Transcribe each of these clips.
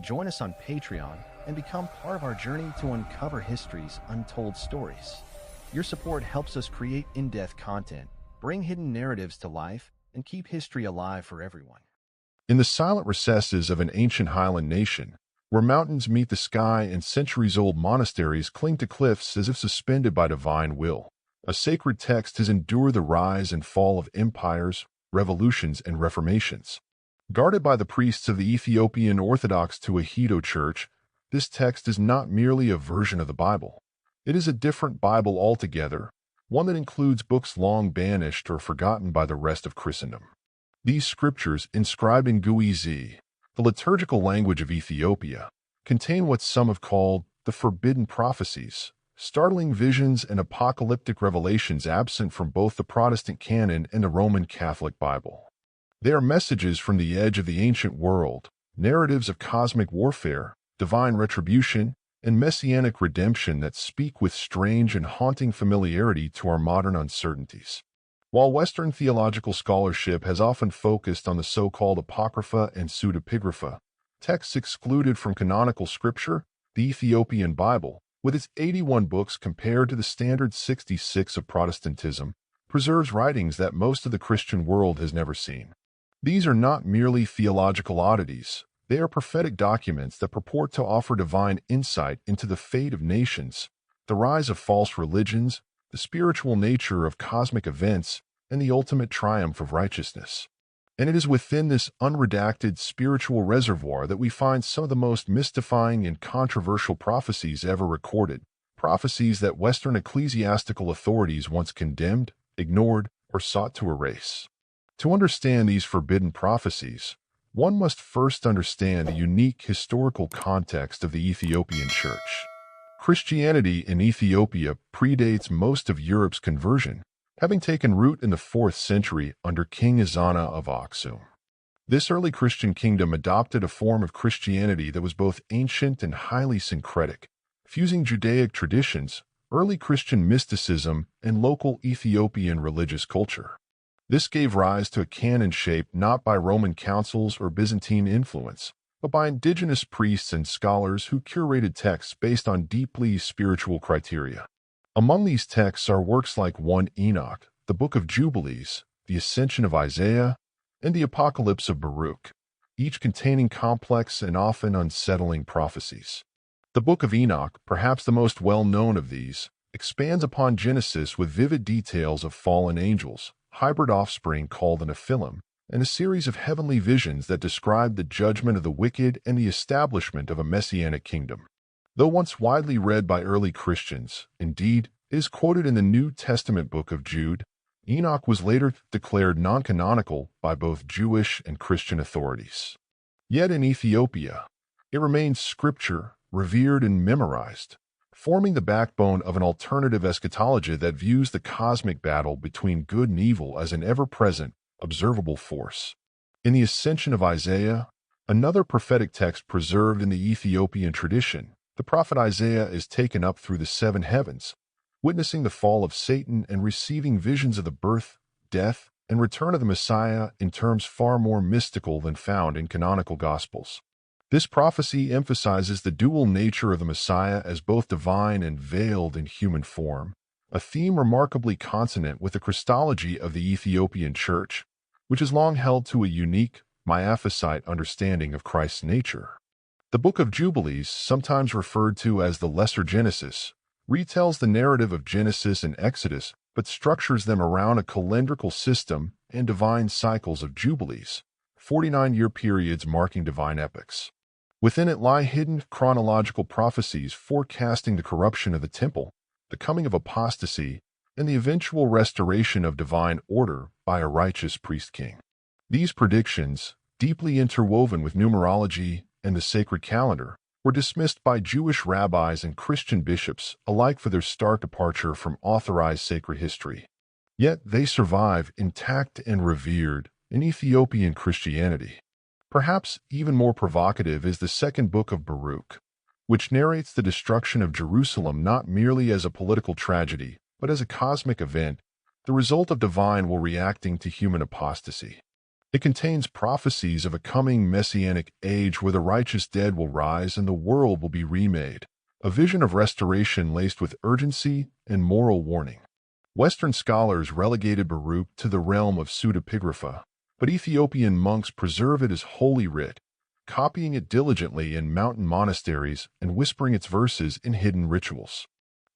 Join us on Patreon and become part of our journey to uncover history's untold stories. Your support helps us create in-depth content, bring hidden narratives to life, and keep history alive for everyone. In the silent recesses of an ancient highland nation, where mountains meet the sky and centuries-old monasteries cling to cliffs as if suspended by divine will, a sacred text has endured the rise and fall of empires, revolutions, and reformations. Guarded by the priests of the Ethiopian Orthodox Tewahedo Church, this text is not merely a version of the Bible. It is a different Bible altogether, one that includes books long banished or forgotten by the rest of Christendom. These scriptures, inscribed in Guizi, the liturgical language of Ethiopia, contain what some have called the Forbidden Prophecies, startling visions and apocalyptic revelations absent from both the Protestant canon and the Roman Catholic Bible. They are messages from the edge of the ancient world, narratives of cosmic warfare, divine retribution, and messianic redemption that speak with strange and haunting familiarity to our modern uncertainties. While Western theological scholarship has often focused on the so-called Apocrypha and Pseudepigrapha, texts excluded from canonical scripture, the Ethiopian Bible, with its 81 books compared to the standard 66 of Protestantism, preserves writings that most of the Christian world has never seen. These are not merely theological oddities. They are prophetic documents that purport to offer divine insight into the fate of nations, the rise of false religions, the spiritual nature of cosmic events, and the ultimate triumph of righteousness. And it is within this unredacted spiritual reservoir that we find some of the most mystifying and controversial prophecies ever recorded, prophecies that Western ecclesiastical authorities once condemned, ignored, or sought to erase. To understand these forbidden prophecies, one must first understand the unique historical context of the Ethiopian Church. Christianity in Ethiopia predates most of Europe's conversion, having taken root in the 4th century under King Ezana of Aksum. This early Christian kingdom adopted a form of Christianity that was both ancient and highly syncretic, fusing Judaic traditions, early Christian mysticism, and local Ethiopian religious culture. This gave rise to a canon shaped not by Roman councils or Byzantine influence, but by indigenous priests and scholars who curated texts based on deeply spiritual criteria. Among these texts are works like 1 Enoch, the Book of Jubilees, the Ascension of Isaiah, and the Apocalypse of Baruch, each containing complex and often unsettling prophecies. The Book of Enoch, perhaps the most well-known of these, expands upon Genesis with vivid details of fallen angels, hybrid offspring called an Nephilim, and a series of heavenly visions that describe the judgment of the wicked and the establishment of a messianic kingdom. Though once widely read by early Christians, indeed, it is quoted in the New Testament book of Jude, Enoch was later declared non-canonical by both Jewish and Christian authorities. Yet in Ethiopia, it remains scripture, revered and memorized, forming the backbone of an alternative eschatology that views the cosmic battle between good and evil as an ever-present, observable force. In the Ascension of Isaiah, another prophetic text preserved in the Ethiopian tradition, the prophet Isaiah is taken up through the 7 heavens, witnessing the fall of Satan and receiving visions of the birth, death, and return of the Messiah in terms far more mystical than found in canonical Gospels. This prophecy emphasizes the dual nature of the Messiah as both divine and veiled in human form, a theme remarkably consonant with the Christology of the Ethiopian Church, which has long held to a unique, Miaphysite understanding of Christ's nature. The Book of Jubilees, sometimes referred to as the Lesser Genesis, retells the narrative of Genesis and Exodus, but structures them around a calendrical system and divine cycles of Jubilees, 49-year periods marking divine epochs. Within it lie hidden chronological prophecies forecasting the corruption of the temple, the coming of apostasy, and the eventual restoration of divine order by a righteous priest-king. These predictions, deeply interwoven with numerology and the sacred calendar, were dismissed by Jewish rabbis and Christian bishops alike for their stark departure from authorized sacred history. Yet they survive intact and revered in Ethiopian Christianity. Perhaps even more provocative is the second book of Baruch, which narrates the destruction of Jerusalem not merely as a political tragedy, but as a cosmic event, the result of divine will reacting to human apostasy. It contains prophecies of a coming messianic age where the righteous dead will rise and the world will be remade, a vision of restoration laced with urgency and moral warning. Western scholars relegated Baruch to the realm of pseudepigrapha, but Ethiopian monks preserve it as holy writ, copying it diligently in mountain monasteries and whispering its verses in hidden rituals.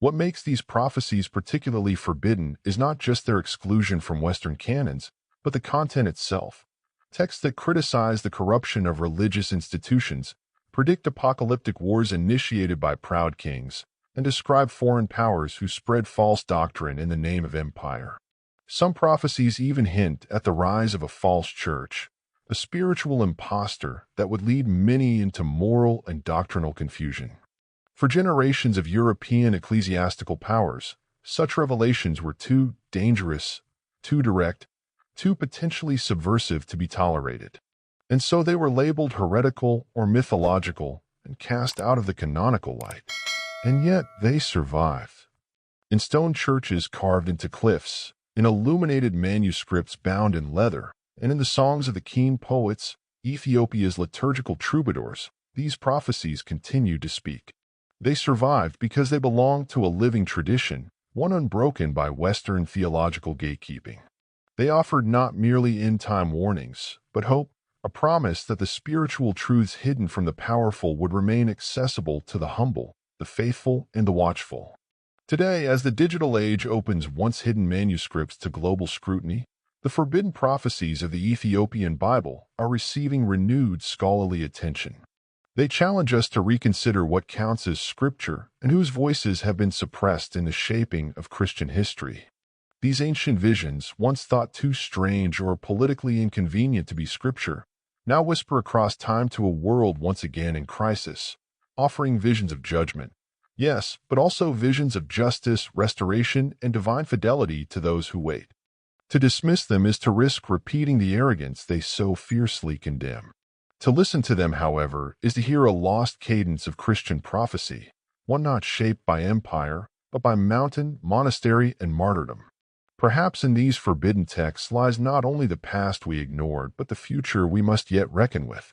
What makes these prophecies particularly forbidden is not just their exclusion from Western canons, but the content itself. Texts that criticize the corruption of religious institutions, predict apocalyptic wars initiated by proud kings, and describe foreign powers who spread false doctrine in the name of empire. Some prophecies even hint at the rise of a false church, a spiritual impostor that would lead many into moral and doctrinal confusion. For generations of European ecclesiastical powers, such revelations were too dangerous, too direct, too potentially subversive to be tolerated. And so they were labeled heretical or mythological and cast out of the canonical light. And yet they survived. In stone churches carved into cliffs, in illuminated manuscripts bound in leather, and in the songs of the keen poets, Ethiopia's liturgical troubadours, these prophecies continued to speak. They survived because they belonged to a living tradition, one unbroken by Western theological gatekeeping. They offered not merely end-time warnings, but hope, a promise that the spiritual truths hidden from the powerful would remain accessible to the humble, the faithful, and the watchful. Today, as the digital age opens once-hidden manuscripts to global scrutiny, the forbidden prophecies of the Ethiopian Bible are receiving renewed scholarly attention. They challenge us to reconsider what counts as scripture and whose voices have been suppressed in the shaping of Christian history. These ancient visions, once thought too strange or politically inconvenient to be scripture, now whisper across time to a world once again in crisis, offering visions of judgment. Yes, but also visions of justice, restoration, and divine fidelity to those who wait. To dismiss them is to risk repeating the arrogance they so fiercely condemn. To listen to them, however, is to hear a lost cadence of Christian prophecy, one not shaped by empire, but by mountain, monastery, and martyrdom. Perhaps in these forbidden texts lies not only the past we ignored, but the future we must yet reckon with.